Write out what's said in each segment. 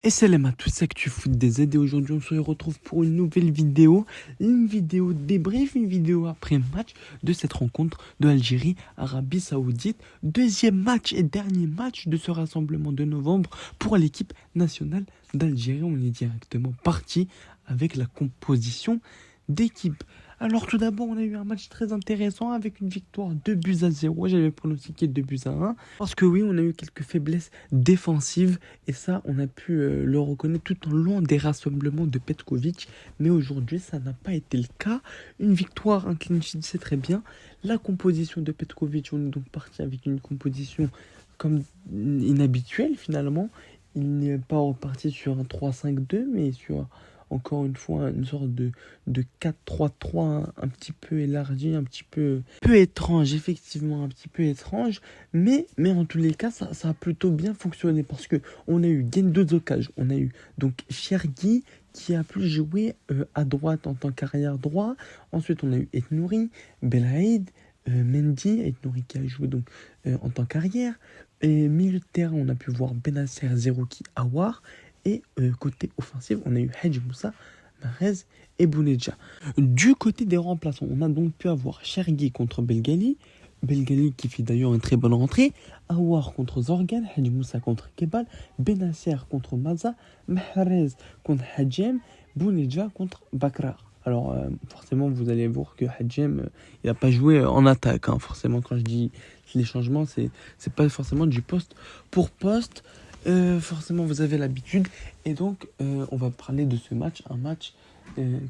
Et salam à tous, Actu Foot des aides et aujourd'hui on se retrouve pour une nouvelle vidéo, une vidéo débrief, une vidéo après match de cette rencontre de Algérie-Arabie Saoudite, deuxième match et dernier match de ce rassemblement de novembre pour l'équipe nationale d'Algérie. On est directement parti avec la composition d'équipe. Alors tout d'abord, on a eu un match très intéressant avec une victoire 2 buts à 0. J'avais pronostiqué 2 buts à 1. Parce que oui, on a eu quelques faiblesses défensives. Et ça, on a pu le reconnaître tout en long des rassemblements de Petkovic. Mais aujourd'hui, ça n'a pas été le cas. Une victoire, un clean sheet, c'est très bien. La composition de Petkovic, on est donc parti avec une composition comme inhabituelle finalement. Il n'est pas reparti sur un 3-5-2, mais sur encore une fois une sorte de 4-3-3 un petit peu élargi, un petit peu étrange, effectivement un petit peu étrange, mais en tous les cas ça a plutôt bien fonctionné parce que on a eu Guendouzi Occasion, on a eu donc Chergui qui a pu jouer à droite en tant qu'arrière droit, ensuite on a eu Aït-Nouri, Belaïd, Mendy, Aït-Nouri qui a joué donc en tant qu'arrière, et milieu de terrain on a pu voir Benasser, Zerouki, Aouar. Et côté offensif, on a eu Hadj Moussa, Mahrez et Bounedjah. Du côté des remplaçants, on a donc pu avoir Chergui contre Belgali. Belgali qui fait d'ailleurs une très bonne rentrée. Aouar contre Zorgan, Hadj Moussa contre Kebal, Benasser contre Maza, Mahrez contre Hadjem, Bounedjah contre Bakrar. Alors forcément vous allez voir que Hadjem il n'a pas joué en attaque. Forcément quand je dis les changements, c'est pas forcément du poste pour poste. Forcément vous avez l'habitude et donc on va parler de ce match, un match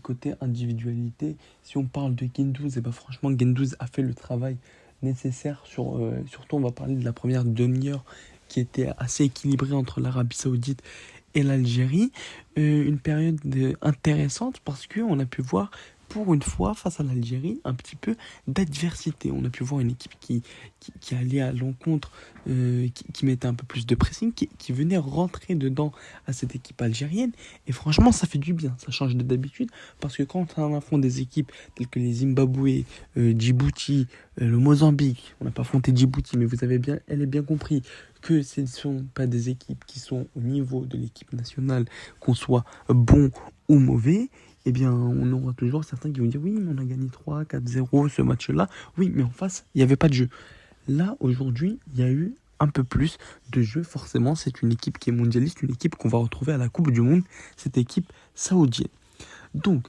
côté individualité. Si on parle de Guendouzi, et franchement Guendouzi a fait le travail nécessaire surtout on va parler de la première demi-heure qui était assez équilibrée entre l'Arabie Saoudite et l'Algérie, une période intéressante parce qu'on a pu voir pour une fois face à l'Algérie un petit peu d'adversité. On a pu voir une équipe qui allait à l'encontre, qui mettait un peu plus de pressing, qui venait rentrer dedans à cette équipe algérienne. Et franchement, ça fait du bien, ça change d'habitude parce que quand on affronte des équipes telles que les Zimbabwe, Djibouti, le Mozambique, on n'a pas affronté Djibouti, mais vous avez bien compris que ce ne sont pas des équipes qui sont au niveau de l'équipe nationale, qu'on soit bon ou mauvais, eh bien, on aura toujours certains qui vont dire oui, mais on a gagné 3-4-0 ce match-là. Oui, mais en face, il n'y avait pas de jeu. Là, aujourd'hui, il y a eu un peu plus de jeu. Forcément, c'est une équipe qui est mondialiste, une équipe qu'on va retrouver à la Coupe du Monde, cette équipe saoudienne. Donc,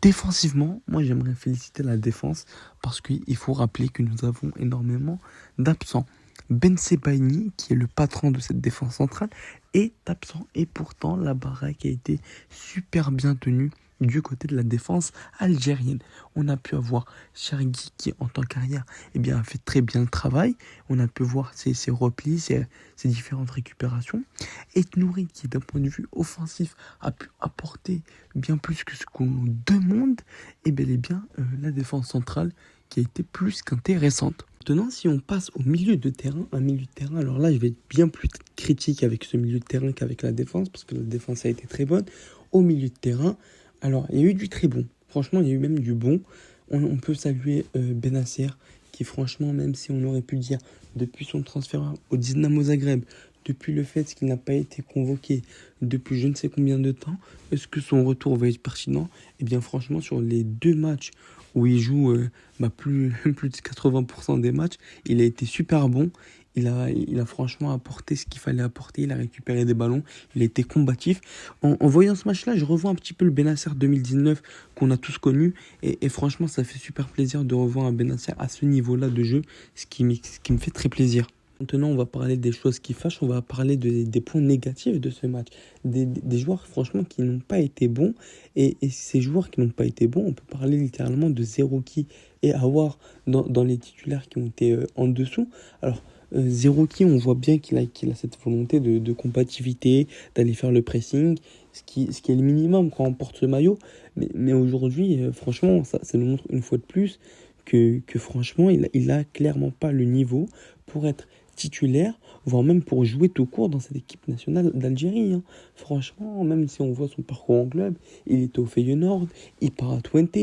défensivement, moi, j'aimerais féliciter la défense parce qu'il faut rappeler que nous avons énormément d'absents. Ben Sebaini, qui est le patron de cette défense centrale, est absent. Et pourtant, la baraque a été super bien tenue du côté de la défense algérienne. On a pu avoir Chergui qui, en tant qu'arrière, a fait très bien le travail. On a pu voir ses replis, ses différentes récupérations. Et Nouri, qui, d'un point de vue offensif, a pu apporter bien plus que ce qu'on nous demande. Et bel et bien, la défense centrale qui a été plus qu'intéressante. Maintenant, si on passe au milieu de terrain, un milieu de terrain, alors là, je vais être bien plus critique avec ce milieu de terrain qu'avec la défense, parce que la défense a été très bonne. Au milieu de terrain, alors, il y a eu du très bon. Franchement, il y a eu même du bon. On peut saluer Benasser, qui franchement, même si on aurait pu dire, depuis son transfert au Dynamo Zagreb, depuis le fait qu'il n'a pas été convoqué depuis je ne sais combien de temps, est-ce que son retour va être pertinent? Eh bien, franchement, sur les 2 matchs où il joue plus de 80% des matchs, il a été super bon. Il a franchement apporté ce qu'il fallait apporter. Il a récupéré des ballons. Il a été combatif. En voyant ce match-là, je revois un petit peu le Benasser 2019 qu'on a tous connu. Et franchement, ça fait super plaisir de revoir un Benasser à ce niveau-là de jeu, ce qui me fait très plaisir. Maintenant, on va parler des choses qui fâchent, on va parler des points négatifs de ce match. Des joueurs, franchement, qui n'ont pas été bons. Et ces joueurs qui n'ont pas été bons, on peut parler littéralement de Zerouki et Aouar dans les titulaires qui ont été en dessous. Alors, Zerouki, on voit bien qu'il a cette volonté de combativité, d'aller faire le pressing, ce qui est le minimum quand on porte ce maillot. Mais aujourd'hui, franchement, ça nous montre une fois de plus que franchement, il a clairement pas le niveau pour être titulaire, voire même pour jouer tout court dans cette équipe nationale d'Algérie. Franchement, même si on voit son parcours en club, il était au Feyenoord, il part à Twente,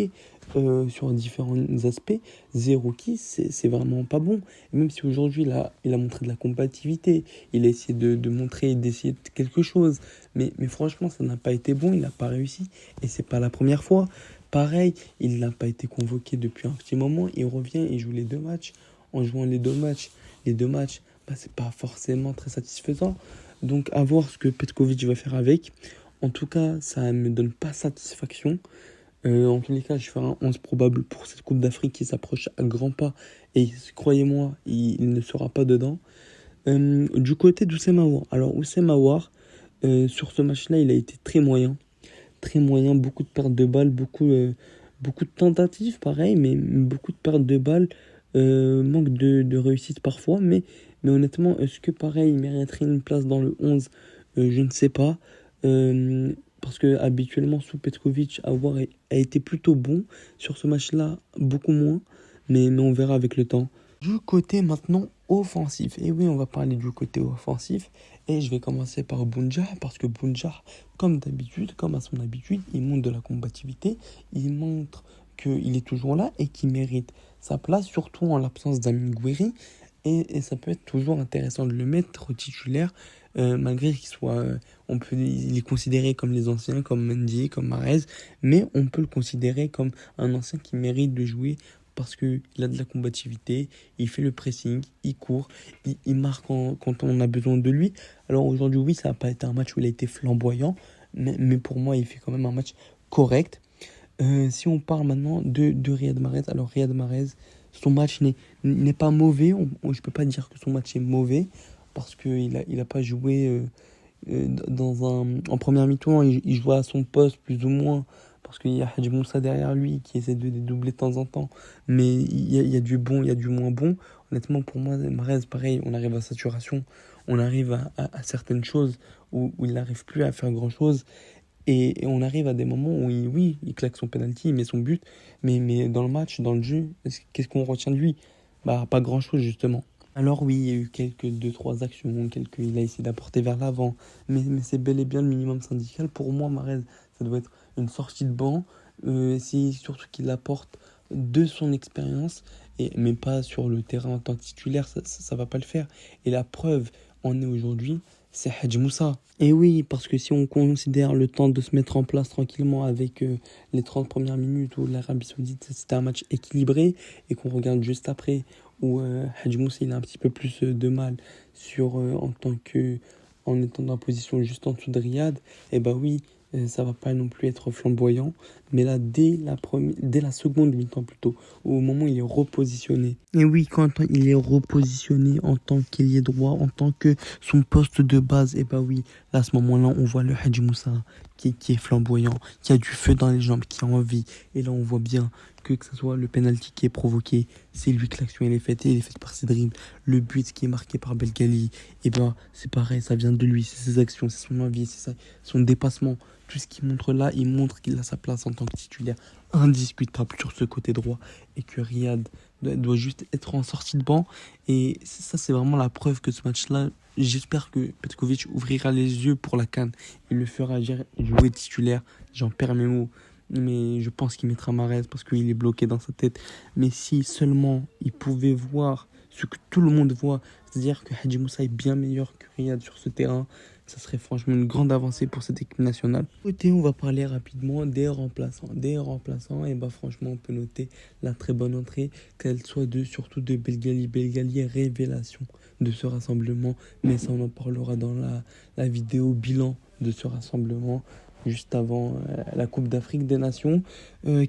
sur différents aspects, Zerouki, c'est vraiment pas bon. Et même si aujourd'hui, il a montré de la combativité, il a essayé de montrer, d'essayer de quelque chose. Mais franchement, ça n'a pas été bon, il n'a pas réussi. Et c'est pas la première fois. Pareil, il n'a pas été convoqué depuis un petit moment. Il revient et joue les deux matchs. En jouant les deux matchs, bah, c'est pas forcément très satisfaisant. Donc, à voir ce que Petkovic va faire avec. En tout cas, ça ne me donne pas satisfaction. En tous les cas, je fais un 11 probable pour cette Coupe d'Afrique qui s'approche à grands pas. Et croyez-moi, il ne sera pas dedans. Du côté d'Oussem Aouar. Alors, Oussem Aouar, sur ce match-là, il a été très moyen. Très moyen, beaucoup de pertes de balles, beaucoup de tentatives, pareil, mais beaucoup de pertes de balles. Manque de réussite parfois. Mais honnêtement, est-ce que pareil, il mériterait une place dans le 11? Je ne sais pas. Parce que habituellement sous Petkovic, Aouar a été plutôt bon. Sur ce match-là, beaucoup moins. Mais on verra avec le temps. Du côté maintenant offensif. Et oui, on va parler du côté offensif. Et je vais commencer par Bounja. Parce que Bounja, comme d'habitude, comme à son habitude, il montre de la combativité. Il montre qu'il est toujours là et qu'il mérite sa place, surtout en l'absence d'Amine Gouiri. Et ça peut être toujours intéressant de le mettre au titulaire, malgré qu'il soit, il est considéré comme les anciens, comme Mendy, comme Mahrez, mais on peut le considérer comme un ancien qui mérite de jouer parce qu'il a de la combativité, il fait le pressing, il court, il marque quand on a besoin de lui. Alors aujourd'hui, oui, ça n'a pas été un match où il a été flamboyant, mais pour moi, il fait quand même un match correct. Si on parle maintenant de Riyad Mahrez, alors Riyad Mahrez, son match n'est pas mauvais. Je ne peux pas dire que son match est mauvais parce qu'il a pas joué en première mi-temps. Il jouait à son poste plus ou moins parce qu'il y a Hadji Moussa derrière lui qui essaie de dédoubler de temps en temps. Mais il y a du bon, il y a du moins bon. Honnêtement, pour moi, Mahrez, pareil, on arrive à saturation. On arrive à certaines choses où il n'arrive plus à faire grand-chose. Et on arrive à des moments où, oui, il claque son penalty, il met son but, mais dans le match, dans le jeu, qu'est-ce qu'on retient de lui? Bah, pas grand-chose, justement. Alors oui, il y a eu deux, trois actions, il a essayé d'apporter vers l'avant, mais c'est bel et bien le minimum syndical. Pour moi, Mahrez, ça doit être une sortie de banc, c'est surtout qu'il apporte de son expérience, mais pas sur le terrain en tant que titulaire, ça va pas le faire. Et la preuve en est aujourd'hui, c'est Hadji Moussa. Et oui, parce que si on considère le temps de se mettre en place tranquillement avec les 30 premières minutes où l'Arabie Saoudite, c'était un match équilibré, et qu'on regarde juste après où Hadji Moussa il a un petit peu plus de mal en étant dans la position juste en dessous de Riyad, et bah oui, ça va pas non plus être flamboyant, mais là dès la seconde mi-temps plutôt, au moment où il est repositionné. Et oui, quand il est repositionné en tant qu'ailier droit, en tant que son poste de base, et bah oui, là à ce moment-là, on voit le Hadji Moussa qui est flamboyant, qui a du feu dans les jambes, qui a envie. Et là, on voit bien que ce soit le penalty qui est provoqué, c'est lui que l'action elle est faite, et elle est faite par ses dribbles. Le but qui est marqué par Belgali, et ben c'est pareil, ça vient de lui, c'est ses actions, c'est son envie, c'est ça, son dépassement. Tout ce qu'il montre là, il montre qu'il a sa place en tant que titulaire indiscutable sur ce côté droit et que Riyad doit juste être en sortie de banc. Et ça, c'est vraiment la preuve que ce match-là, j'espère que Petkovic ouvrira les yeux pour la CAN. Il le fera jouer titulaire, j'en perds mes mots. Mais je pense qu'il mettra Mahrez parce qu'il est bloqué dans sa tête. Mais si seulement il pouvait voir ce que tout le monde voit, c'est-à-dire que Hadji Moussa est bien meilleur que Riyad sur ce terrain, ça serait franchement une grande avancée pour cette équipe nationale. Côté, on va parler rapidement des remplaçants. Des remplaçants, et bah franchement, on peut noter la très bonne entrée, qu'elle soit surtout de Belgali. Belgali est révélation de ce rassemblement, mais ça on en parlera dans la vidéo bilan de ce rassemblement juste avant la Coupe d'Afrique des Nations.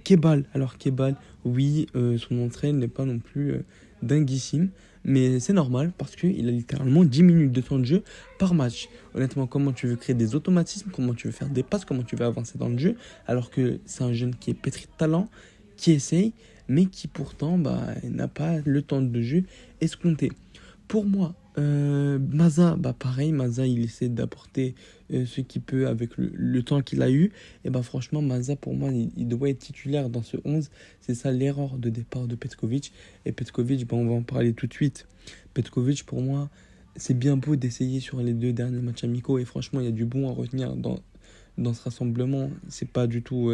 Kebal, alors Kebal, oui, son entrée n'est pas non plus dinguissime, mais c'est normal parce qu'il a littéralement 10 minutes de temps de jeu par match. Honnêtement, comment tu veux créer des automatismes, comment tu veux faire des passes, comment tu veux avancer dans le jeu, alors que c'est un jeune qui est pétri de talent, qui essaye, mais qui pourtant n'a pas le temps de jeu escompté. Pour moi, Maza, pareil, Maza il essaie d'apporter ce qu'il peut avec le temps qu'il a eu. Et franchement, Maza pour moi il doit être titulaire dans ce 11. C'est ça l'erreur de départ de Petkovic. Et Petkovic, on va en parler tout de suite. Petkovic pour moi, c'est bien beau d'essayer sur les 2 derniers matchs amicaux. Et franchement, il y a du bon à retenir dans ce rassemblement. C'est pas du tout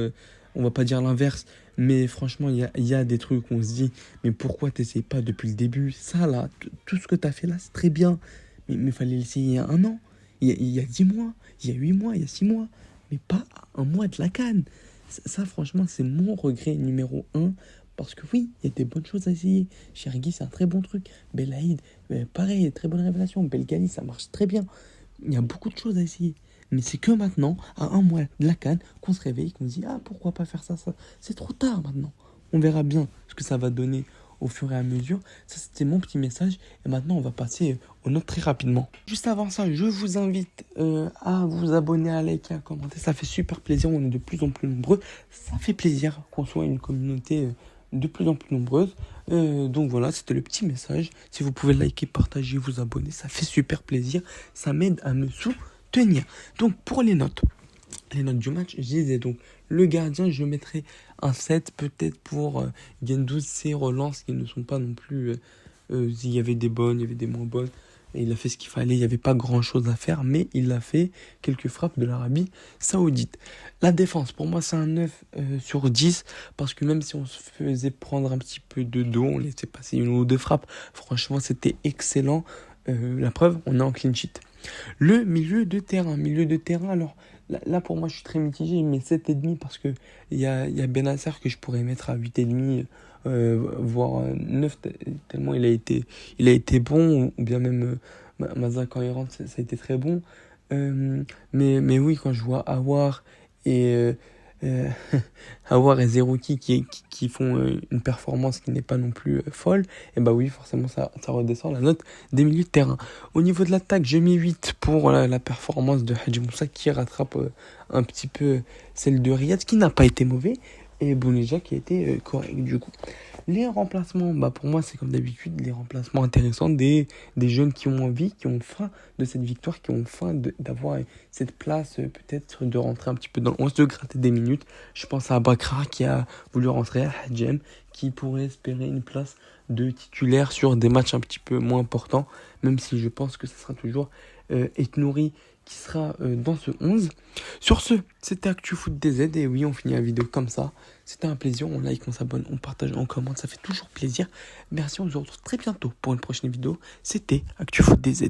on va pas dire l'inverse, mais franchement, il y a des trucs où on se dit, mais pourquoi t'essayes pas depuis le début? Ça, là, tout ce que t'as fait là, c'est très bien. Mais fallait l'essayer il y a un an, il y a 10 mois, il y a 8 mois, il y a 6 mois, mais pas un mois de la CAN. Ça, franchement, c'est mon regret numéro un. Parce que oui, il y a des bonnes choses à essayer. Chergui, c'est un très bon truc. Belaïd, pareil, très bonne révélation. Belgali, ça marche très bien. Il y a beaucoup de choses à essayer. Mais c'est que maintenant, à un mois de la CAN, qu'on se réveille, qu'on se dit, ah, pourquoi pas faire ça, ça. C'est trop tard maintenant. On verra bien ce que ça va donner au fur et à mesure. Ça, c'était mon petit message. Et maintenant, on va passer aux notes très rapidement. Juste avant ça, je vous invite à vous abonner, à liker, à commenter. Ça fait super plaisir. On est de plus en plus nombreux. Ça fait plaisir qu'on soit une communauté de plus en plus nombreuse. Donc voilà, c'était le petit message. Si vous pouvez liker, partager, vous abonner, ça fait super plaisir. Ça m'aide à me soutenir. Donc pour les notes du match, je disais donc le gardien, je mettrai un 7 peut-être pour Guendouzi, ses relances qui ne sont pas non plus... il y avait des bonnes, il y avait des moins bonnes. Et il a fait ce qu'il fallait, il n'y avait pas grand-chose à faire, mais il a fait quelques frappes de l'Arabie Saoudite. La défense, pour moi, c'est un 9 sur 10, parce que même si on se faisait prendre un petit peu de dos, on laissait passer une ou deux frappes, franchement, c'était excellent. La preuve, on est en clean sheet. Le milieu de terrain, alors là pour moi je suis très mitigé, mais 7,5 parce que il y a Benasser que je pourrais mettre à 8,5, voire 9, tellement il a été bon, ou bien même Maza quand il rentre, ça a été très bon. Mais oui, quand je vois Aouar et euh, Aouar et Zerouki qui font une performance qui n'est pas non plus folle, et bah oui, forcément ça redescend la note des milieux de terrain. Au niveau de l'attaque, j'ai mis 8 pour la performance de Hadji Moussa qui rattrape un petit peu celle de Riyad qui n'a pas été mauvais, et Bounedjah qui a été correct du coup. Les remplacements, bah pour moi c'est comme d'habitude les remplacements intéressants des jeunes qui ont envie, qui ont faim de cette victoire, qui ont faim d'avoir cette place, peut-être de rentrer un petit peu dans le 11, de gratter des minutes. Je pense à Bakra qui a voulu rentrer, à Hadjem qui pourrait espérer une place de titulaire sur des matchs un petit peu moins importants, même si je pense que ce sera toujours Etnouri qui sera dans ce 11. Sur ce, c'était ActuFoot DZ, et oui, on finit la vidéo comme ça. C'était un plaisir, on like, on s'abonne, on partage, on commente, ça fait toujours plaisir. Merci, on se retrouve très bientôt pour une prochaine vidéo. C'était ActuFoot DZ.